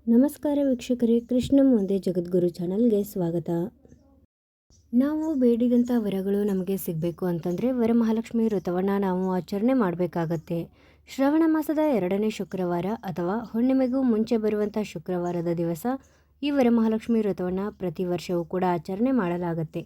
ನಮಸ್ಕಾರ ವೀಕ್ಷಕರೇ, ಕೃಷ್ಣ ಮುಂದೆ ಜಗದ್ಗುರು ಚಾನಲ್ಗೆ ಸ್ವಾಗತ. ನಾವು ಬೇಡಿದಂಥ ವರಗಳು ನಮಗೆ ಸಿಗಬೇಕು ಅಂತಂದರೆ ವರಮಹಾಲಕ್ಷ್ಮಿ ವ್ರತವನ್ನು ನಾವು ಆಚರಣೆ ಮಾಡಬೇಕಾಗತ್ತೆ. ಶ್ರಾವಣ ಮಾಸದ 2ನೇ ಶುಕ್ರವಾರ ಅಥವಾ ಹುಣ್ಣಿಮೆಗೂ ಮುಂಚೆ ಬರುವಂಥ ಶುಕ್ರವಾರದ ದಿವಸ ಈ ವರಮಹಾಲಕ್ಷ್ಮಿ ವ್ರತವನ್ನು ಪ್ರತಿ ವರ್ಷವೂ ಕೂಡ ಆಚರಣೆ ಮಾಡಲಾಗತ್ತೆ.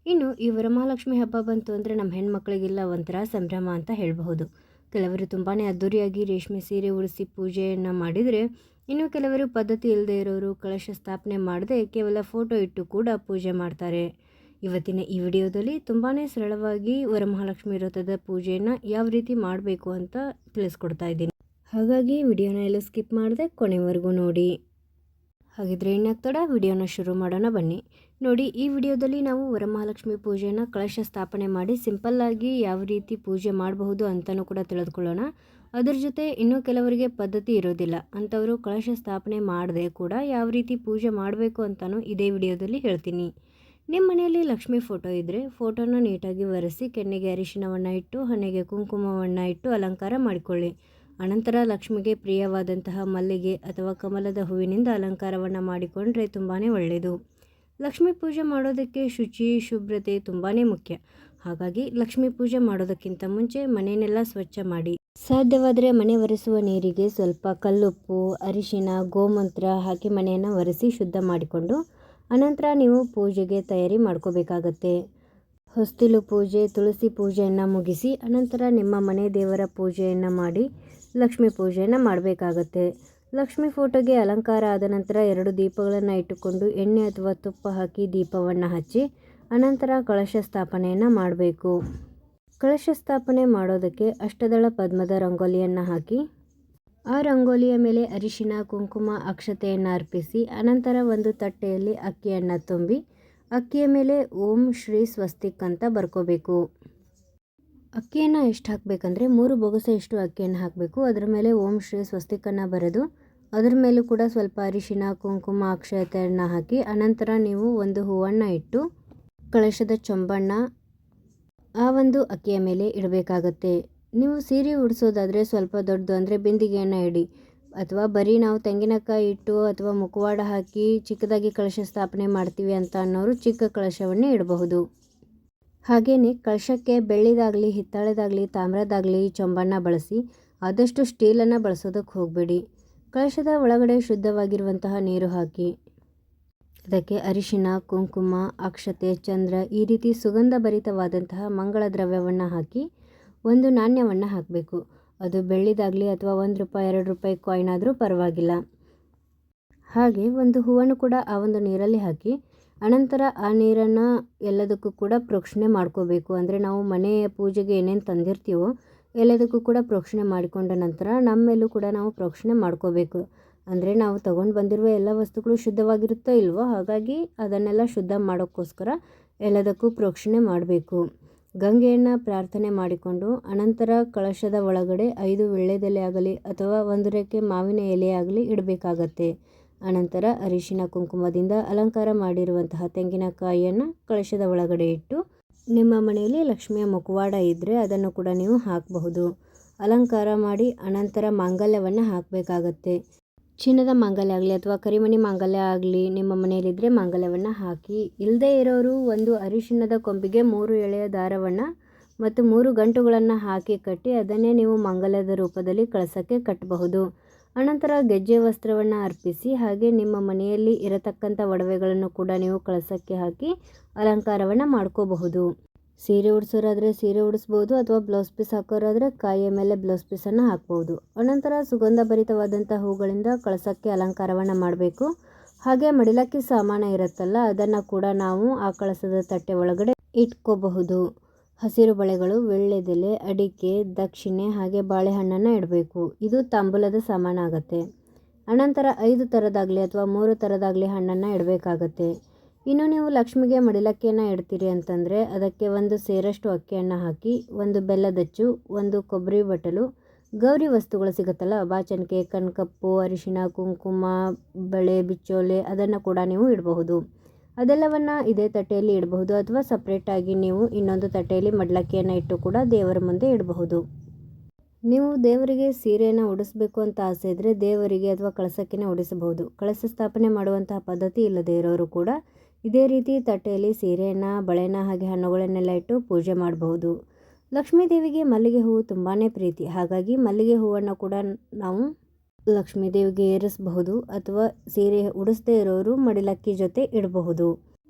ಇನ್ನು ಈ ವರಮಹಾಲಕ್ಷ್ಮಿ ಹಬ್ಬ ಬಂತು ಅಂದರೆ ನಮ್ಮ ಹೆಣ್ಮಕ್ಳಿಗೆಲ್ಲ ಒಂಥರ ಸಂಭ್ರಮ ಅಂತ ಹೇಳಬಹುದು. ಕೆಲವರು ತುಂಬಾ ಅದ್ದೂರಿಯಾಗಿ ರೇಷ್ಮೆ ಸೀರೆ ಉಡಿಸಿ ಪೂಜೆಯನ್ನು ಮಾಡಿದರೆ, ಇನ್ನು ಕೆಲವರು ಪದ್ಧತಿ ಇಲ್ಲದೆ ಇರೋರು ಕಳಶ ಸ್ಥಾಪನೆ ಮಾಡದೆ ಕೇವಲ ಫೋಟೋ ಇಟ್ಟು ಕೂಡ ಪೂಜೆ ಮಾಡ್ತಾರೆ. ಇವತ್ತಿನ ಈ ವಿಡಿಯೋದಲ್ಲಿ ತುಂಬಾ ಸರಳವಾಗಿ ವರಮಹಾಲಕ್ಷ್ಮಿ ವ್ರತದ ಪೂಜೆಯನ್ನು ಯಾವ ರೀತಿ ಮಾಡಬೇಕು ಅಂತ ತಿಳಿಸ್ಕೊಡ್ತಾ ಇದ್ದೀನಿ. ಹಾಗಾಗಿ ವಿಡಿಯೋನ ಎಲ್ಲೂ ಸ್ಕಿಪ್ ಮಾಡದೆ ಕೊನೆವರೆಗೂ ನೋಡಿ. ಹಾಗಿದ್ರೆ ಇನ್ನಾಗ್ತಡ ವಿಡಿಯೋನ ಶುರು ಮಾಡೋಣ ಬನ್ನಿ. ನೋಡಿ, ಈ ವಿಡಿಯೋದಲ್ಲಿ ನಾವು ವರಮಹಾಲಕ್ಷ್ಮಿ ಪೂಜೆಯನ್ನು ಕಳಶ ಸ್ಥಾಪನೆ ಮಾಡಿ ಸಿಂಪಲ್ಲಾಗಿ ಯಾವ ರೀತಿ ಪೂಜೆ ಮಾಡಬಹುದು ಅಂತಲೂ ಕೂಡ ತಿಳಿದುಕೊಳ್ಳೋಣ. ಅದರ ಜೊತೆ ಇನ್ನೂ ಕೆಲವರಿಗೆ ಪದ್ಧತಿ ಇರೋದಿಲ್ಲ ಅಂಥವರು ಕಳಶ ಸ್ಥಾಪನೆ ಮಾಡದೆ ಕೂಡ ಯಾವ ರೀತಿ ಪೂಜೆ ಮಾಡಬೇಕು ಅಂತಲೂ ಇದೇ ವಿಡಿಯೋದಲ್ಲಿ ಹೇಳ್ತೀನಿ. ನಿಮ್ಮ ಮನೆಯಲ್ಲಿ ಲಕ್ಷ್ಮಿ ಫೋಟೋ ಇದ್ದರೆ ಫೋಟೋನ ನೀಟಾಗಿ ಒರೆಸಿ ಕೆನ್ನೆಗೆ ಅರಿಶಿಣವನ್ನು ಇಟ್ಟು ಹಣೆಗೆ ಕುಂಕುಮವನ್ನು ಇಟ್ಟು ಅಲಂಕಾರ ಮಾಡಿಕೊಳ್ಳಿ. ಅನಂತರ ಲಕ್ಷ್ಮಿಗೆ ಪ್ರಿಯವಾದಂತಹ ಮಲ್ಲಿಗೆ ಅಥವಾ ಕಮಲದ ಹೂವಿನಿಂದ ಅಲಂಕಾರವನ್ನು ಮಾಡಿಕೊಂಡ್ರೆ ತುಂಬಾ ಒಳ್ಳೆಯದು. ಲಕ್ಷ್ಮೀ ಪೂಜೆ ಮಾಡೋದಕ್ಕೆ ಶುಚಿ ಶುಭ್ರತೆ ತುಂಬಾ ಮುಖ್ಯ. ಹಾಗಾಗಿ ಲಕ್ಷ್ಮೀ ಪೂಜೆ ಮಾಡೋದಕ್ಕಿಂತ ಮುಂಚೆ ಮನೆಯನ್ನೆಲ್ಲ ಸ್ವಚ್ಛ ಮಾಡಿ, ಸಾಧ್ಯವಾದರೆ ಮನೆ ಒರೆಸುವ ನೀರಿಗೆ ಸ್ವಲ್ಪ ಕಲ್ಲುಪ್ಪು, ಅರಿಶಿಣ, ಗೋಮೂತ್ರ ಹಾಕಿ ಮನೆಯನ್ನು ಒರೆಸಿ ಶುದ್ಧ ಮಾಡಿಕೊಂಡು ಅನಂತರ ನೀವು ಪೂಜೆಗೆ ತಯಾರಿ ಮಾಡ್ಕೋಬೇಕಾಗತ್ತೆ. ಹೊಸ್ತಿಲು ಪೂಜೆ, ತುಳಸಿ ಪೂಜೆಯನ್ನು ಮುಗಿಸಿ ಅನಂತರ ನಿಮ್ಮ ಮನೆ ದೇವರ ಪೂಜೆಯನ್ನು ಮಾಡಿ ಲಕ್ಷ್ಮೀ ಪೂಜೆಯನ್ನು ಮಾಡಬೇಕಾಗತ್ತೆ. ಲಕ್ಷ್ಮೀ ಫೋಟೋಗೆ ಅಲಂಕಾರ ಆದ ನಂತರ 2 ದೀಪಗಳನ್ನು ಇಟ್ಟುಕೊಂಡು ಎಣ್ಣೆ ಅಥವಾ ತುಪ್ಪ ಹಾಕಿ ದೀಪವನ್ನು ಹಚ್ಚಿ ಅನಂತರ ಕಳಶ ಸ್ಥಾಪನೆಯನ್ನು ಮಾಡಬೇಕು. ಕಳಶ ಸ್ಥಾಪನೆ ಮಾಡೋದಕ್ಕೆ ಅಷ್ಟದಳ ಪದ್ಮದ ರಂಗೋಲಿಯನ್ನು ಹಾಕಿ ಆ ರಂಗೋಲಿಯ ಮೇಲೆ ಅರಿಶಿಣ, ಕುಂಕುಮ, ಅಕ್ಷತೆಯನ್ನು ಅರ್ಪಿಸಿ ಅನಂತರ ಒಂದು ತಟ್ಟೆಯಲ್ಲಿ ಅಕ್ಕಿಯನ್ನು ತುಂಬಿ ಅಕ್ಕಿಯ ಮೇಲೆ ಓಂ ಶ್ರೀ ಸ್ವಸ್ತಿಕ್ ಅಂತ ಬರ್ಕೋಬೇಕು. ಅಕ್ಕಿಯನ್ನು ಎಷ್ಟು ಹಾಕಬೇಕಂದ್ರೆ 3 ಬೊಗಸೆಯಷ್ಟು ಅಕ್ಕಿಯನ್ನು ಹಾಕಬೇಕು. ಅದರ ಮೇಲೆ ಓಂ ಶ್ರೀ ಸ್ವಸ್ತಿಕನ್ನು ಬರೆದು ಅದರ ಮೇಲೂ ಕೂಡ ಸ್ವಲ್ಪ ಅರಿಶಿಣ, ಕುಂಕುಮ, ಅಕ್ಷತೆಯನ್ನು ಹಾಕಿ ಅನಂತರ ನೀವು ಒಂದು ಹೂವನ್ನು ಇಟ್ಟು ಕಳಶದ ಚೊಂಬನ್ನು ಆ ಒಂದು ಅಕ್ಕಿಯ ಮೇಲೆ ಇಡಬೇಕಾಗತ್ತೆ. ನೀವು ಸೀರೆ ಉಡಿಸೋದಾದರೆ ಸ್ವಲ್ಪ ದೊಡ್ಡದು ಅಂದರೆ ಬಿಂದಿಗೆಯನ್ನು ಇಡಿ, ಅಥವಾ ಬರೀ ನಾವು ತೆಂಗಿನಕಾಯಿ ಇಟ್ಟು ಅಥವಾ ಮುಖವಾಡ ಹಾಕಿ ಚಿಕ್ಕದಾಗಿ ಕಳಶ ಸ್ಥಾಪನೆ ಮಾಡ್ತೀವಿ ಅಂತ ಅನ್ನೋರು ಚಿಕ್ಕ ಕಳಶವನ್ನೇ ಇಡಬಹುದು. ಹಾಗೆಯೇ ಕಳಶಕ್ಕೆ ಬೆಳ್ಳಿದಾಗಲಿ, ಹಿತ್ತಾಳೆದಾಗಲಿ, ತಾಮ್ರದಾಗಲಿ ಚೊಂಬನ್ನು ಬಳಸಿ, ಆದಷ್ಟು ಸ್ಟೀಲನ್ನು ಬಳಸೋದಕ್ಕೆ ಹೋಗಬೇಡಿ. ಕಳಶದ ಒಳಗಡೆ ಶುದ್ಧವಾಗಿರುವಂತಹ ನೀರು ಹಾಕಿ ಅದಕ್ಕೆ ಅರಿಶಿಣ, ಕುಂಕುಮ, ಅಕ್ಷತೆ, ಚಂದ್ರ ಈ ರೀತಿ ಸುಗಂಧ ಭರಿತವಾದಂತಹ ಮಂಗಳ ದ್ರವ್ಯವನ್ನು ಹಾಕಿ ಒಂದು ನಾಣ್ಯವನ್ನು ಹಾಕಬೇಕು. ಅದು ಬೆಳ್ಳಿದಾಗಲಿ ಅಥವಾ ₹1, ₹2 ಕಾಯಿನ್ ಆದರೂ ಪರವಾಗಿಲ್ಲ. ಹಾಗೆ ಒಂದು ಹೂವನ್ನು ಕೂಡ ಆ ಒಂದು ನೀರಲ್ಲಿ ಹಾಕಿ ಅನಂತರ ಆ ನೀರನ್ನು ಎಲ್ಲದಕ್ಕೂ ಕೂಡ ಪ್ರೋಕ್ಷಣೆ ಮಾಡ್ಕೋಬೇಕು. ಅಂದರೆ ನಾವು ಮನೆಯ ಪೂಜೆಗೆ ಏನೇನು ತಂದಿರ್ತೀವೋ ಎಲ್ಲದಕ್ಕೂ ಕೂಡ ಪ್ರೋಕ್ಷಣೆ ಮಾಡಿಕೊಂಡ ನಂತರ ನಮ್ಮ ಮೇಲೂ ಕೂಡ ನಾವು ಪ್ರೋಕ್ಷಣೆ ಮಾಡ್ಕೋಬೇಕು. ಅಂದರೆ ನಾವು ತಗೊಂಡು ಬಂದಿರುವ ಎಲ್ಲ ವಸ್ತುಗಳು ಶುದ್ಧವಾಗಿರುತ್ತೋ ಇಲ್ವೋ, ಹಾಗಾಗಿ ಅದನ್ನೆಲ್ಲ ಶುದ್ಧ ಮಾಡೋಕ್ಕೋಸ್ಕರ ಎಲ್ಲದಕ್ಕೂ ಪ್ರೋಕ್ಷಣೆ ಮಾಡಬೇಕು. ಗಂಗೆಯನ್ನು ಪ್ರಾರ್ಥನೆ ಮಾಡಿಕೊಂಡು ಅನಂತರ ಕಳಶದ ಒಳಗಡೆ 5 ವೀಳ್ಯದೆಲೆ ಆಗಲಿ ಅಥವಾ 1 ರೆಕ್ಕೆ ಮಾವಿನ ಎಲೆ ಆಗಲಿ ಇಡಬೇಕಾಗತ್ತೆ. ಅನಂತರ ಅರಿಶಿಣ ಕುಂಕುಮದಿಂದ ಅಲಂಕಾರ ಮಾಡಿರುವಂತಹ ತೆಂಗಿನಕಾಯಿಯನ್ನು ಕಳಶದ ಒಳಗಡೆ ಇಟ್ಟು ನಿಮ್ಮ ಮನೆಯಲ್ಲಿ ಲಕ್ಷ್ಮಿಯ ಮುಖವಾಡ ಇದ್ದರೆ ಅದನ್ನು ಕೂಡ ನೀವು ಹಾಕಬಹುದು. ಅಲಂಕಾರ ಮಾಡಿ ಅನಂತರ ಮಾಂಗಲ್ಯವನ್ನು ಹಾಕಬೇಕಾಗತ್ತೆ. ಚಿನ್ನದ ಮಾಂಗಲ್ಯ ಆಗಲಿ ಅಥವಾ ಕರಿಮಣಿ ಮಾಂಗಲ್ಯ ಆಗಲಿ ನಿಮ್ಮ ಮನೆಯಲ್ಲಿದ್ದರೆ ಮಾಂಗಲ್ಯವನ್ನು ಹಾಕಿ. ಇಲ್ಲದೇ ಇರೋರು ಒಂದು ಅರಿಶಿಣದ ಕೊಂಬಿಗೆ 3 ಎಳೆಯ ದಾರವನ್ನು ಮತ್ತು 3 ಗಂಟುಗಳನ್ನು ಹಾಕಿ ಕಟ್ಟಿ ಅದನ್ನೇ ನೀವು ಮಾಂಗಲ್ಯದ ರೂಪದಲ್ಲಿ ಕಳಸಕ್ಕೆ ಕಟ್ಟಬಹುದು. ಅನಂತರ ಗೆಜ್ಜೆ ವಸ್ತ್ರವನ್ನು ಅರ್ಪಿಸಿ ಹಾಗೆ ನಿಮ್ಮ ಮನೆಯಲ್ಲಿ ಇರತಕ್ಕಂಥ ಒಡವೆಗಳನ್ನು ಕೂಡ ನೀವು ಕಳಸಕ್ಕೆ ಹಾಕಿ ಅಲಂಕಾರವನ್ನು ಮಾಡ್ಕೋಬಹುದು. ಸೀರೆ ಉಡಿಸೋರಾದರೆ ಸೀರೆ ಉಡಿಸ್ಬೋದು ಅಥವಾ ಬ್ಲೌಸ್ ಪೀಸ್ ಹಾಕೋರಾದರೆ ಕಾಯಿಯ ಮೇಲೆ ಬ್ಲೌಸ್ ಪೀಸನ್ನು ಹಾಕ್ಬೋದು. ಅನಂತರ ಸುಗಂಧ ಭರಿತವಾದಂಥ ಹೂಗಳಿಂದ ಕಳಸಕ್ಕೆ ಅಲಂಕಾರವನ್ನು ಮಾಡಬೇಕು. ಹಾಗೆ ಮಡಿಲಕ್ಕಿ ಸಾಮಾನು ಇರುತ್ತಲ್ಲ ಅದನ್ನು ಕೂಡ ನಾವು ಆ ಕಳಸದ ತಟ್ಟೆ ಒಳಗಡೆ ಇಟ್ಕೋಬಹುದು. ಹಸಿರು ಬಳೆಗಳು, ವೀಳ್ಯದೆಲೆ, ಅಡಿಕೆ, ದಕ್ಷಿಣೆ ಹಾಗೆ ಬಾಳೆಹಣ್ಣನ್ನು ಇಡಬೇಕು. ಇದು ತಾಂಬೂಲದ ಸಾಮಾನಾಗತ್ತೆ. ಅನಂತರ 5 ಥರದಾಗಲಿ ಅಥವಾ 3 ಥರದಾಗಲಿ ಹಣ್ಣನ್ನು ಇಡಬೇಕಾಗತ್ತೆ. ಇನ್ನು ನೀವು ಲಕ್ಷ್ಮಿಗೆ ಮಡಿಲಕ್ಕಿಯನ್ನು ಇಡ್ತೀರಿ ಅಂತಂದರೆ ಅದಕ್ಕೆ 1 ಸೇರಷ್ಟು ಅಕ್ಕಿಯನ್ನು ಹಾಕಿ, 1 ಬೆಲ್ಲದಚ್ಚು, 1 ಕೊಬ್ಬರಿ ಬಟ್ಟಲು, ಗೌರಿ ವಸ್ತುಗಳು ಸಿಗುತ್ತಲ್ಲ ಬಾಚಣಿಕೆ, ಕಣ್ಕಪ್ಪು, ಅರಿಶಿಣ, ಕುಂಕುಮ, ಬಳೆ, ಬಿಚ್ಚೋಲೆ ಅದನ್ನು ಕೂಡ ನೀವು ಇಡಬಹುದು. ಅದೆಲ್ಲವನ್ನು ಇದೇ ತಟ್ಟೆಯಲ್ಲಿ ಇಡಬಹುದು ಅಥವಾ ಸಪ್ರೇಟಾಗಿ ನೀವು ಇನ್ನೊಂದು ತಟ್ಟೆಯಲ್ಲಿ ಮಡಿಲಕ್ಕಿಯನ್ನು ಇಟ್ಟು ಕೂಡ ದೇವರ ಮುಂದೆ ಇಡಬಹುದು. ನೀವು ದೇವರಿಗೆ ಸೀರೆಯನ್ನು ಉಡಿಸ್ಬೇಕು ಅಂತ ಆಸೆ ಇದ್ದರೆ ದೇವರಿಗೆ ಅಥವಾ ಕಳಸಕ್ಕೆ ಉಡಿಸಬಹುದು. ಕಳಸ ಸ್ಥಾಪನೆ ಮಾಡುವಂತಹ ಪದ್ಧತಿ ಇಲ್ಲದೇ ಇರೋರು ಕೂಡ ಇದೇ ರೀತಿ ತಟ್ಟೆಯಲ್ಲಿ ಸೀರೆಯನ್ನು, ಬಳೆನ ಹಾಗೆ ಹಣ್ಣುಗಳನ್ನೆಲ್ಲ ಇಟ್ಟು ಪೂಜೆ ಮಾಡಬಹುದು. ಲಕ್ಷ್ಮೀ ದೇವಿಗೆ ಮಲ್ಲಿಗೆ ಹೂವು ತುಂಬಾ ಪ್ರೀತಿ. ಹಾಗಾಗಿ ಮಲ್ಲಿಗೆ ಹೂವನ್ನು ಕೂಡ ನಾವು ಲಕ್ಷ್ಮೀ ದೇವಿಗೆ ಏರಿಸಬಹುದು ಅಥವಾ ಸೀರೆ ಉಡಿಸದೇ ಇರೋರು ಮಡಿಲಕ್ಕಿ ಜೊತೆ ಇಡಬಹುದು.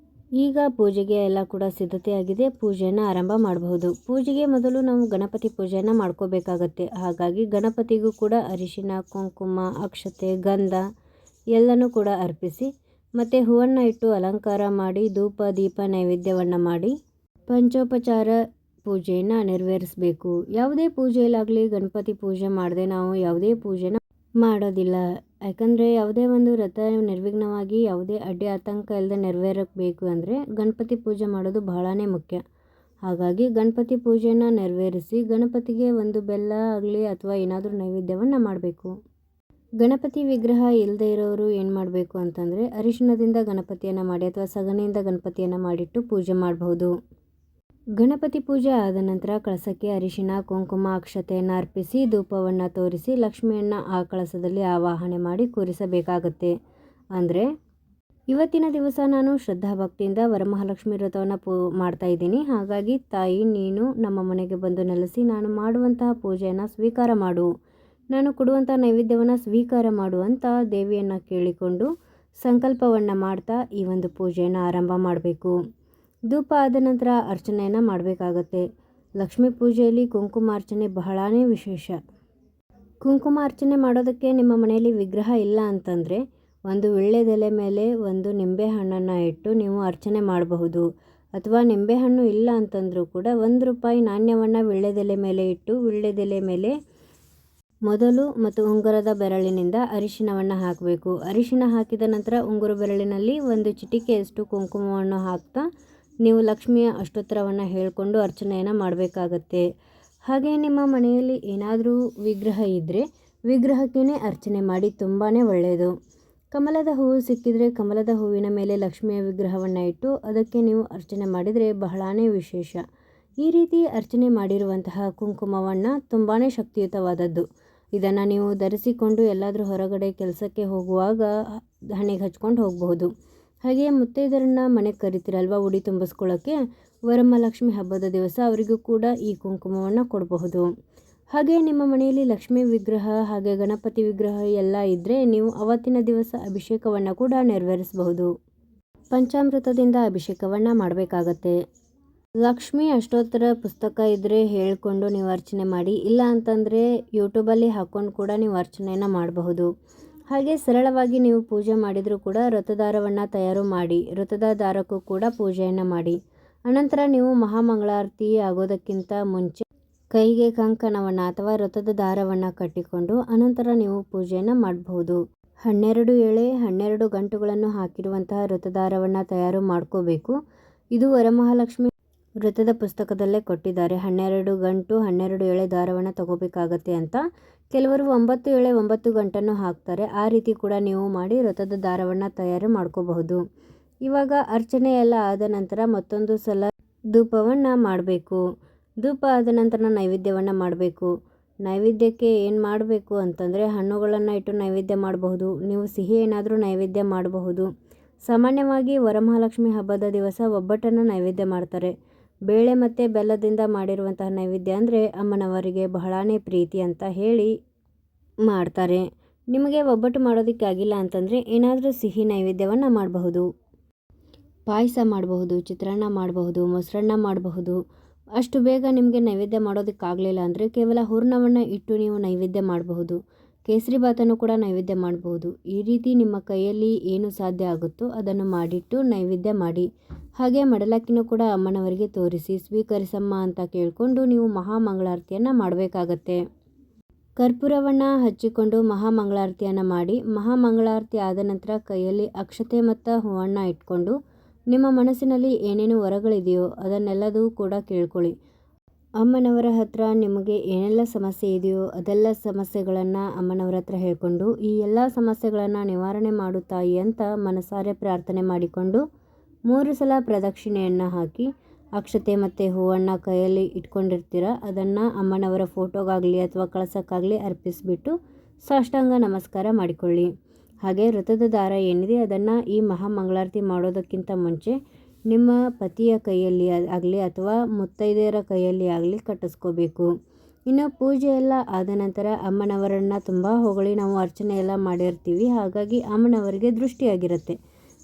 ಈಗ ಪೂಜೆಗೆ ಎಲ್ಲ ಕೂಡ ಸಿದ್ಧತೆಯಾಗಿದೆ. ಪೂಜೆಯನ್ನು ಆರಂಭ ಮಾಡಬಹುದು. ಪೂಜೆಗೆ ಮೊದಲು ನಾವು ಗಣಪತಿ ಪೂಜೆಯನ್ನು ಮಾಡ್ಕೋಬೇಕಾಗತ್ತೆ. ಹಾಗಾಗಿ ಗಣಪತಿಗೂ ಕೂಡ ಅರಿಶಿನ, ಕುಂಕುಮ, ಅಕ್ಷತೆ, ಗಂಧ ಎಲ್ಲನೂ ಕೂಡ ಅರ್ಪಿಸಿ ಮತ್ತು ಹೂವನ್ನು ಇಟ್ಟು ಅಲಂಕಾರ ಮಾಡಿ ಧೂಪ ದೀಪ ನೈವೇದ್ಯವನ್ನು ಮಾಡಿ ಪಂಚೋಪಚಾರ ಪೂಜೆಯನ್ನು ನೆರವೇರಿಸಬೇಕು. ಯಾವುದೇ ಪೂಜೆಯಲ್ಲಾಗಲಿ ಗಣಪತಿ ಪೂಜೆ ಮಾಡದೆ ನಾವು ಯಾವುದೇ ಪೂಜೆನ ಮಾಡೋದಿಲ್ಲ. ಯಾಕಂದರೆ ಯಾವುದೇ ಒಂದು ವ್ರತ ನಿರ್ವಿಘ್ನವಾಗಿ ಯಾವುದೇ ಅಡ್ಡಿ ಆತಂಕ ಇಲ್ಲದೆ ನೆರವೇರಬೇಕು ಅಂದರೆ ಗಣಪತಿ ಪೂಜೆ ಮಾಡೋದು ಬಹಳನೇ ಮುಖ್ಯ. ಹಾಗಾಗಿ ಗಣಪತಿ ಪೂಜೆಯನ್ನು ನೆರವೇರಿಸಿ ಗಣಪತಿಗೆ ಒಂದು ಬೆಲ್ಲ ಆಗಲಿ ಅಥವಾ ಏನಾದರೂ ನೈವೇದ್ಯವನ್ನು ಮಾಡಬೇಕು. ಗಣಪತಿ ವಿಗ್ರಹ ಇಲ್ಲದೆ ಇರೋರು ಏನು ಮಾಡಬೇಕು ಅಂತಂದರೆ ಅರಿಶಿಣದಿಂದ ಗಣಪತಿಯನ್ನು ಮಾಡಿ ಅಥವಾ ಸಗಣಿಯಿಂದ ಗಣಪತಿಯನ್ನು ಮಾಡಿಟ್ಟು ಪೂಜೆ ಮಾಡಬಹುದು. ಗಣಪತಿ ಪೂಜೆ ಆದ ನಂತರ ಕಳಸಕ್ಕೆ ಅರಿಶಿನ, ಕುಂಕುಮ, ಅಕ್ಷತೆಯನ್ನು ಅರ್ಪಿಸಿ ಧೂಪವನ್ನು ತೋರಿಸಿ ಲಕ್ಷ್ಮಿಯನ್ನು ಆ ಕಳಸದಲ್ಲಿ ಆವಾಹನೆ ಮಾಡಿ ಕೂರಿಸಬೇಕಾಗತ್ತೆ. ಅಂದರೆ ಇವತ್ತಿನ ದಿವಸ ನಾನು ಶ್ರದ್ಧಾಭಕ್ತಿಯಿಂದ ವರಮಹಾಲಕ್ಷ್ಮಿ ವ್ರತವನ್ನು ಮಾಡ್ತಾ ಇದ್ದೀನಿ. ಹಾಗಾಗಿ ತಾಯಿ, ನೀನು ನಮ್ಮ ಮನೆಗೆ ಬಂದು ನೆಲೆಸಿ ನಾನು ಮಾಡುವಂತಹ ಪೂಜೆಯನ್ನು ಸ್ವೀಕಾರ ಮಾಡು, ನಾನು ಕೊಡುವಂಥ ನೈವೇದ್ಯವನ್ನು ಸ್ವೀಕಾರ ಮಾಡು ಅಂತ ದೇವಿಯನ್ನು ಕೇಳಿಕೊಂಡು ಸಂಕಲ್ಪವನ್ನು ಮಾಡ್ತಾ ಈ ಒಂದು ಪೂಜೆಯನ್ನು ಆರಂಭ ಮಾಡಬೇಕು. ಧೂಪ ಆದ ನಂತರ ಅರ್ಚನೆಯನ್ನು ಮಾಡಬೇಕಾಗತ್ತೆ. ಲಕ್ಷ್ಮೀ ಪೂಜೆಯಲ್ಲಿ ಕುಂಕುಮಾರ್ಚನೆ ಬಹಳನೇ ವಿಶೇಷ. ಕುಂಕುಮಾರ್ಚನೆ ಮಾಡೋದಕ್ಕೆ ನಿಮ್ಮ ಮನೆಯಲ್ಲಿ ವಿಗ್ರಹ ಇಲ್ಲ ಅಂತಂದರೆ ಒಂದು ವೀಳ್ಯದೆಲೆ ಮೇಲೆ ಒಂದು ನಿಂಬೆಹಣ್ಣನ್ನು ಇಟ್ಟು ನೀವು ಅರ್ಚನೆ ಮಾಡಬಹುದು. ಅಥವಾ ನಿಂಬೆಹಣ್ಣು ಇಲ್ಲ ಅಂತಂದರೂ ಕೂಡ ₹1 ನಾಣ್ಯವನ್ನು ವೀಳ್ಯದೆಲೆ ಮೇಲೆ ಇಟ್ಟು ವೀಳ್ಯದೆಲೆ ಮೇಲೆ ಮೊದಲು ಮತ್ತು ಉಂಗುರದ ಬೆರಳಿನಿಂದ ಅರಿಶಿನವನ್ನು ಹಾಕಬೇಕು. ಅರಿಶಿನ ಹಾಕಿದ ನಂತರ ಉಂಗುರ ಬೆರಳಿನಲ್ಲಿ ಒಂದು ಚಿಟಿಕೆಯಷ್ಟು ಕುಂಕುಮವನ್ನು ಹಾಕ್ತಾ ನೀವು ಲಕ್ಷ್ಮಿಯ ಅಷ್ಟೋತ್ತರವನ್ನು ಹೇಳಿಕೊಂಡು ಅರ್ಚನೆಯನ್ನು ಮಾಡಬೇಕಾಗತ್ತೆ. ಹಾಗೆ ನಿಮ್ಮ ಮನೆಯಲ್ಲಿ ಏನಾದರೂ ವಿಗ್ರಹ ಇದ್ದರೆ ವಿಗ್ರಹಕ್ಕೇ ಅರ್ಚನೆ ಮಾಡಿ ತುಂಬಾ ಒಳ್ಳೆಯದು. ಕಮಲದ ಹೂವು ಸಿಕ್ಕಿದರೆ ಕಮಲದ ಹೂವಿನ ಮೇಲೆ ಲಕ್ಷ್ಮಿಯ ವಿಗ್ರಹವನ್ನು ಇಟ್ಟು ಅದಕ್ಕೆ ನೀವು ಅರ್ಚನೆ ಮಾಡಿದರೆ ಬಹಳನೇ ವಿಶೇಷ. ಈ ರೀತಿ ಅರ್ಚನೆ ಮಾಡಿರುವಂತಹ ಕುಂಕುಮವನ್ನು ತುಂಬಾ ಶಕ್ತಿಯುತವಾದದ್ದು. ಇದನ್ನು ನೀವು ಧರಿಸಿಕೊಂಡು ಎಲ್ಲಾದರೂ ಹೊರಗಡೆ ಕೆಲಸಕ್ಕೆ ಹೋಗುವಾಗ ಹಣೆಗೆ ಹಚ್ಕೊಂಡು ಹೋಗಬಹುದು. ಹಾಗೆ ಮುತ್ತೈದರನ್ನ ಮನೆಗೆ ಕರಿತೀರಲ್ವ ಉಡಿ ತುಂಬಿಸ್ಕೊಳ್ಳೋಕ್ಕೆ, ವರಮಹಾಲಕ್ಷ್ಮಿ ಹಬ್ಬದ ದಿವಸ ಅವರಿಗೂ ಕೂಡ ಈ ಕುಂಕುಮವನ್ನು ಕೊಡಬಹುದು. ಹಾಗೆ ನಿಮ್ಮ ಮನೆಯಲ್ಲಿ ಲಕ್ಷ್ಮೀ ವಿಗ್ರಹ ಹಾಗೆ ಗಣಪತಿ ವಿಗ್ರಹ ಎಲ್ಲ ಇದ್ದರೆ ನೀವು ಅವತ್ತಿನ ದಿವಸ ಅಭಿಷೇಕವನ್ನು ಕೂಡ ನೆರವೇರಿಸಬಹುದು. ಪಂಚಾಮೃತದಿಂದ ಅಭಿಷೇಕವನ್ನು ಮಾಡಬೇಕಾಗತ್ತೆ. ಲಕ್ಷ್ಮೀ ಅಷ್ಟೋತ್ತರ ಪುಸ್ತಕ ಇದ್ದರೆ ಹೇಳಿಕೊಂಡು ನೀವು ಅರ್ಚನೆ ಮಾಡಿ. ಇಲ್ಲ ಅಂತಂದರೆ ಯೂಟ್ಯೂಬಲ್ಲಿ ಹಾಕ್ಕೊಂಡು ಕೂಡ ನೀವು ಅರ್ಚನೆಯನ್ನು ಮಾಡಬಹುದು. ಹಾಗೆ ಸರಳವಾಗಿ ನೀವು ಪೂಜೆ ಮಾಡಿದರೂ ಕೂಡ ವ್ರತದಾರವನ್ನು ತಯಾರು ಮಾಡಿ ವ್ರತದ ದಾರಕ್ಕೂ ಕೂಡ ಪೂಜೆಯನ್ನು ಮಾಡಿ. ಅನಂತರ ನೀವು ಮಹಾಮಂಗಳಾರತಿ ಆಗೋದಕ್ಕಿಂತ ಮುಂಚೆ ಕೈಗೆ ಕಂಕಣವನ್ನು ಅಥವಾ ವ್ರತದ ದಾರವನ್ನು ಕಟ್ಟಿಕೊಂಡು ಅನಂತರ ನೀವು ಪೂಜೆಯನ್ನು ಮಾಡಬಹುದು. 12 ಎಳೆ 12 ಗಂಟುಗಳನ್ನು ಹಾಕಿರುವಂತಹ ವ್ರತದಾರವನ್ನು ತಯಾರು ಮಾಡ್ಕೋಬೇಕು. ಇದು ವರಮಹಾಲಕ್ಷ್ಮಿ ವ್ರತದ ಪುಸ್ತಕದಲ್ಲೇ ಕೊಟ್ಟಿದ್ದಾರೆ. 12 ಗಂಟು 12 ಎಳೆ ದಾರವನ್ನು ತಗೋಬೇಕಾಗತ್ತೆ ಅಂತ. ಕೆಲವರು 9 ಎಳೆ 9 ಗಂಟನ್ನು ಹಾಕ್ತಾರೆ. ಆ ರೀತಿ ಕೂಡ ನೀವು ಮಾಡಿ ವ್ರತದ ದಾರವನ್ನು ತಯಾರು ಮಾಡ್ಕೋಬಹುದು. ಇವಾಗ ಅರ್ಚನೆ ಎಲ್ಲ ಆದ ನಂತರ ಮತ್ತೊಂದು ಸಲ ಧೂಪವನ್ನು ಮಾಡಬೇಕು. ಧೂಪ ಆದ ನಂತರ ನೈವೇದ್ಯವನ್ನು ಮಾಡಬೇಕು. ನೈವೇದ್ಯಕ್ಕೆ ಏನು ಮಾಡಬೇಕು ಅಂತಂದರೆ ಹಣ್ಣುಗಳನ್ನು ಇಟ್ಟು ನೈವೇದ್ಯ ಮಾಡಬಹುದು. ನೀವು ಸಿಹಿ ಏನಾದರೂ ನೈವೇದ್ಯ ಮಾಡಬಹುದು. ಸಾಮಾನ್ಯವಾಗಿ ವರಮಹಾಲಕ್ಷ್ಮಿ ಹಬ್ಬದ ದಿವಸ ಒಬ್ಬಟ್ಟನ್ನು ನೈವೇದ್ಯ ಮಾಡ್ತಾರೆ. ಬೇಳೆ ಮತ್ತು ಬೆಲ್ಲದಿಂದ ಮಾಡಿರುವಂತಹ ನೈವೇದ್ಯ ಅಂದರೆ ಅಮ್ಮನವರಿಗೆ ಬಹಳನೇ ಪ್ರೀತಿ ಅಂತ ಹೇಳಿ ಮಾಡ್ತಾರೆ. ನಿಮಗೆ ಒಬ್ಬಟ್ಟು ಮಾಡೋದಕ್ಕೆ ಆಗಿಲ್ಲ ಅಂತಂದರೆ ಏನಾದರೂ ಸಿಹಿ ನೈವೇದ್ಯವನ್ನು ಮಾಡಬಹುದು. ಪಾಯಸ ಮಾಡಬಹುದು, ಚಿತ್ರಾನ್ನ ಮಾಡಬಹುದು, ಮೊಸರನ್ನ ಮಾಡಬಹುದು. ಅಷ್ಟು ಬೇಗ ನಿಮಗೆ ನೈವೇದ್ಯ ಮಾಡೋದಕ್ಕಾಗಲಿಲ್ಲ ಅಂದರೆ ಕೇವಲ ಹೂರ್ಣವನ್ನು ಇಟ್ಟು ನೀವು ನೈವೇದ್ಯ ಮಾಡಬಹುದು. ಕೇಸರಿ ಬಾತನ್ನು ಕೂಡ ನೈವೇದ್ಯ ಮಾಡಬಹುದು. ಈ ರೀತಿ ನಿಮ್ಮ ಕೈಯಲ್ಲಿ ಏನು ಸಾಧ್ಯ ಆಗುತ್ತೋ ಅದನ್ನು ಮಾಡಿಟ್ಟು ನೈವೇದ್ಯ ಮಾಡಿ. ಹಾಗೆ ಮಡಲಕ್ಕಿನೂ ಕೂಡ ಅಮ್ಮನವರಿಗೆ ತೋರಿಸಿ ಸ್ವೀಕರಿಸಮ್ಮ ಅಂತ ಕೇಳಿಕೊಂಡು ನೀವು ಮಹಾಮಂಗಳಾರತಿಯನ್ನು ಮಾಡಬೇಕಾಗತ್ತೆ. ಕರ್ಪೂರವನ್ನು ಹಚ್ಚಿಕೊಂಡು ಮಹಾಮಂಗಳಾರತಿಯನ್ನು ಮಾಡಿ. ಮಹಾಮಂಗಳಾರತಿ ಆದ ನಂತರ ಕೈಯಲ್ಲಿ ಅಕ್ಷತೆ ಮತ್ತು ಹೂವನ್ನು ಇಟ್ಕೊಂಡು ನಿಮ್ಮ ಮನಸ್ಸಿನಲ್ಲಿ ಏನೇನು ವರಗಳಿದೆಯೋ ಅದನ್ನೆಲ್ಲದೂ ಕೂಡ ಕೇಳ್ಕೊಳ್ಳಿ. ಅಮ್ಮನವರ ಹತ್ರ ನಿಮಗೆ ಏನೆಲ್ಲ ಸಮಸ್ಯೆ ಇದೆಯೋ ಅದೆಲ್ಲ ಸಮಸ್ಯೆಗಳನ್ನು ಅಮ್ಮನವರ ಹತ್ರ ಹೇಳ್ಕೊಂಡು ಈ ಎಲ್ಲ ಸಮಸ್ಯೆಗಳನ್ನು ನಿವಾರಣೆ ಮಾಡು ತಾಯಿ ಅಂತ ಮನಸಾರೆ ಪ್ರಾರ್ಥನೆ ಮಾಡಿಕೊಂಡು 3 ಸಲ ಪ್ರದಕ್ಷಿಣೆಯನ್ನು ಹಾಕಿ ಅಕ್ಷತೆ ಮತ್ತು ಹೂವನ್ನು ಕೈಯಲ್ಲಿ ಇಟ್ಕೊಂಡಿರ್ತೀರ ಅದನ್ನು ಅಮ್ಮನವರ ಫೋಟೋಗಾಗಲಿ ಅಥವಾ ಕಳಸಕ್ಕಾಗಲಿ ಅರ್ಪಿಸಿಬಿಟ್ಟು ಸಾಷ್ಟಾಂಗ ನಮಸ್ಕಾರ ಮಾಡಿಕೊಳ್ಳಿ. ಹಾಗೆ ವ್ರತದ ದಾರ ಏನಿದೆ ಅದನ್ನು ಈ ಮಹಾಮಂಗಳಾರತಿ ಮಾಡೋದಕ್ಕಿಂತ ಮುಂಚೆ ನಿಮ್ಮ ಪತಿಯ ಕೈಯಲ್ಲಿ ಆಗಲಿ ಅಥವಾ ಮುತ್ತೈದೆಯರ ಕೈಯಲ್ಲಿ ಆಗಲಿ ಕಟ್ಟಿಸ್ಕೋಬೇಕು. ಇನ್ನು ಪೂಜೆ ಎಲ್ಲ ಆದ ನಂತರ ಅಮ್ಮನವರನ್ನು ತುಂಬ ಹೊಗಳಿ ನಾವು ಅರ್ಚನೆ ಎಲ್ಲ ಮಾಡಿರ್ತೀವಿ, ಹಾಗಾಗಿ ಅಮ್ಮನವರಿಗೆ ದೃಷ್ಟಿಯಾಗಿರುತ್ತೆ.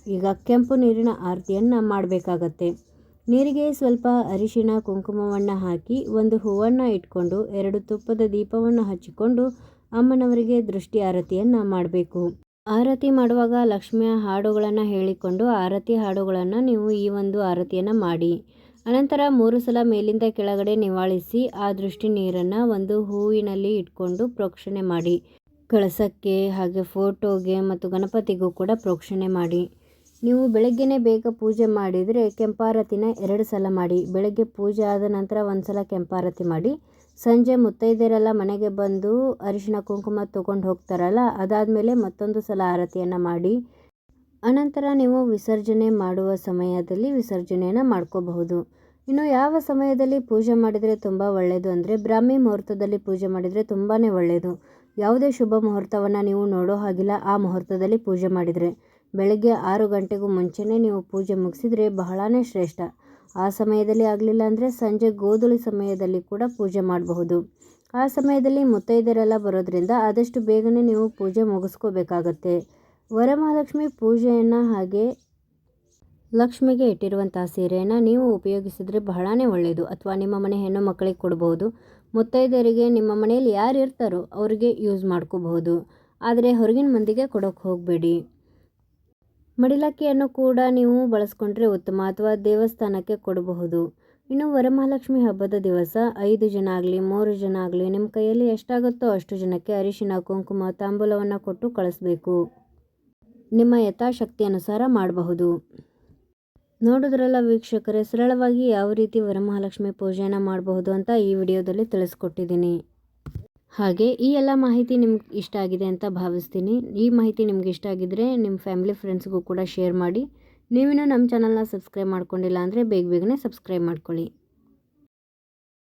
ಈಗ ಕೆಂಪು ನೀರಿನ ಆರತಿಯನ್ನು ಮಾಡಬೇಕಾಗತ್ತೆ. ನೀರಿಗೆ ಸ್ವಲ್ಪ ಅರಿಶಿಣ ಕುಂಕುಮವನ್ನು ಹಾಕಿ ಒಂದು ಹೂವನ್ನು ಇಟ್ಕೊಂಡು 2 ತುಪ್ಪದ ದೀಪವನ್ನು ಹಚ್ಚಿಕೊಂಡು ಅಮ್ಮನವರಿಗೆ ದೃಷ್ಟಿ ಆರತಿಯನ್ನು ಮಾಡಬೇಕು. ಆರತಿ ಮಾಡುವಾಗ ಲಕ್ಷ್ಮಿಯ ಹಾಡುಗಳನ್ನು ಹೇಳಿಕೊಂಡು ಆರತಿ ಹಾಡುಗಳನ್ನು ನೀವು ಈ ಒಂದು ಆರತಿಯನ್ನು ಮಾಡಿ. ಅನಂತರ 3 ಸಲ ಮೇಲಿಂದ ಕೆಳಗಡೆ ನಿವಾಳಿಸಿ ಆ ದೃಷ್ಟಿ ನೀರನ್ನು ಒಂದು ಹೂವಿನಲ್ಲಿ ಇಟ್ಕೊಂಡು ಪ್ರೋಕ್ಷಣೆ ಮಾಡಿ. ಕಳಸಕ್ಕೆ ಹಾಗೆ ಫೋಟೋಗೆ ಮತ್ತು ಗಣಪತಿಗೂ ಕೂಡ ಪ್ರೋಕ್ಷಣೆ ಮಾಡಿ. ನೀವು ಬೆಳಗ್ಗೆನೇ ಬೇಗ ಪೂಜೆ ಮಾಡಿದರೆ ಕೆಂಪಾರತಿನ 2 ಸಲ ಮಾಡಿ. ಬೆಳಗ್ಗೆ ಪೂಜೆ ಆದ ನಂತರ 1 ಸಲ ಕೆಂಪಾರತಿ ಮಾಡಿ. ಸಂಜೆ ಮುತ್ತೈದೆಯರೆಲ್ಲ ಮನೆಗೆ ಬಂದು ಅರಿಶಿಣ ಕುಂಕುಮ ತೊಗೊಂಡು ಹೋಗ್ತಾರಲ್ಲ, ಅದಾದಮೇಲೆ ಮತ್ತೊಂದು ಸಲ ಆರತಿಯನ್ನು ಮಾಡಿ. ಅನಂತರ ನೀವು ವಿಸರ್ಜನೆ ಮಾಡುವ ಸಮಯದಲ್ಲಿ ವಿಸರ್ಜನೆಯನ್ನು ಮಾಡ್ಕೋಬಹುದು. ಇನ್ನು ಯಾವ ಸಮಯದಲ್ಲಿ ಪೂಜೆ ಮಾಡಿದರೆ ತುಂಬ ಒಳ್ಳೆಯದು ಅಂದರೆ ಬ್ರಾಹ್ಮಿ ಮುಹೂರ್ತದಲ್ಲಿ ಪೂಜೆ ಮಾಡಿದರೆ ತುಂಬಾ ಒಳ್ಳೆಯದು. ಯಾವುದೇ ಶುಭ ಮುಹೂರ್ತವನ್ನು ನೀವು ನೋಡೋ ಹಾಗಿಲ್ಲ ಆ ಮುಹೂರ್ತದಲ್ಲಿ ಪೂಜೆ ಮಾಡಿದರೆ. ಬೆಳಗ್ಗೆ 6 ಗಂಟೆಗೂ ಮುಂಚೆನೇ ನೀವು ಪೂಜೆ ಮುಗಿಸಿದರೆ ಬಹಳನೇ ಶ್ರೇಷ್ಠ. ಆ ಸಮಯದಲ್ಲಿ ಆಗಲಿಲ್ಲ ಅಂದರೆ ಸಂಜೆ ಗೋಧೂಳಿ ಸಮಯದಲ್ಲಿ ಕೂಡ ಪೂಜೆ ಮಾಡಬಹುದು. ಆ ಸಮಯದಲ್ಲಿ ಮುತ್ತೈದೆಯರೆಲ್ಲ ಬರೋದ್ರಿಂದ ಆದಷ್ಟು ಬೇಗನೆ ನೀವು ಪೂಜೆ ಮುಗಿಸ್ಕೋಬೇಕಾಗತ್ತೆ. ವರಮಹಾಲಕ್ಷ್ಮಿ ಪೂಜೆಯನ್ನು ಹಾಗೆ ಲಕ್ಷ್ಮಿಗೆ ಇಟ್ಟಿರುವಂಥ ಸೀರೆಯನ್ನು ನೀವು ಉಪಯೋಗಿಸಿದರೆ ಬಹಳನೇ ಒಳ್ಳೆಯದು. ಅಥವಾ ನಿಮ್ಮ ಮನೆ ಹೆಣ್ಣು ಮಕ್ಕಳಿಗೆ ಕೊಡ್ಬೋದು. ಮುತ್ತೈದೆಯರಿಗೆ ನಿಮ್ಮ ಮನೆಯಲ್ಲಿ ಯಾರು ಇರ್ತಾರೋ ಅವರಿಗೆ ಯೂಸ್ ಮಾಡ್ಕೋಬಹುದು. ಆದರೆ ಹೊರಗಿನ ಮಂದಿಗೆ ಕೊಡೋಕ್ಕೆ ಹೋಗಬೇಡಿ. ಮಡಿಲಕ್ಕಿಯನ್ನು ಕೂಡ ನೀವು ಬಳಸ್ಕೊಂಡ್ರೆ ಉತ್ತಮ, ಅಥವಾ ದೇವಸ್ಥಾನಕ್ಕೆ ಕೊಡಬಹುದು. ಇನ್ನು ವರಮಹಾಲಕ್ಷ್ಮಿ ಹಬ್ಬದ ದಿವಸ 5 ಜನ ಆಗಲಿ 3 ಜನ ಆಗಲಿ ನಿಮ್ಮ ಕೈಯಲ್ಲಿ ಎಷ್ಟಾಗುತ್ತೋ ಅಷ್ಟು ಜನಕ್ಕೆ ಅರಿಶಿಣ ಕುಂಕುಮ ತಾಂಬೂಲವನ್ನು ಕೊಟ್ಟು ಕಳಿಸ್ಬೇಕು. ನಿಮ್ಮ ಯಥಾಶಕ್ತಿ ಅನುಸಾರ ಮಾಡಬಹುದು. ನೋಡಿದ್ರಲ್ಲ ವೀಕ್ಷಕರೇ, ಸರಳವಾಗಿ ಯಾವ ರೀತಿ ವರಮಹಾಲಕ್ಷ್ಮಿ ಪೂಜೆಯನ್ನು ಮಾಡಬಹುದು ಅಂತ ಈ ವಿಡಿಯೋದಲ್ಲಿ ತಿಳಿಸ್ಕೊಟ್ಟಿದ್ದೀನಿ. ಹಾಗೆ ಈ ಎಲ್ಲ ಮಾಹಿತಿ ನಿಮ್ಗೆ ಇಷ್ಟ ಆಗಿದೆ ಅಂತ ಭಾವಿಸ್ತೀನಿ. ಈ ಮಾಹಿತಿ ನಿಮ್ಗೆ ಇಷ್ಟ ಆಗಿದ್ದರೆ ನಿಮ್ಮ ಫ್ಯಾಮಿಲಿ ಫ್ರೆಂಡ್ಸ್ಗೂ ಕೂಡ ಶೇರ್ ಮಾಡಿ. ನೀವಿನ್ನೂ ನಮ್ಮ ಚಾನಲ್ನ ಸಬ್ಸ್ಕ್ರೈಬ್ ಮಾಡ್ಕೊಂಡಿಲ್ಲ ಅಂದರೆ ಬೇಗನೆ ಸಬ್ಸ್ಕ್ರೈಬ್ ಮಾಡ್ಕೊಳ್ಳಿ.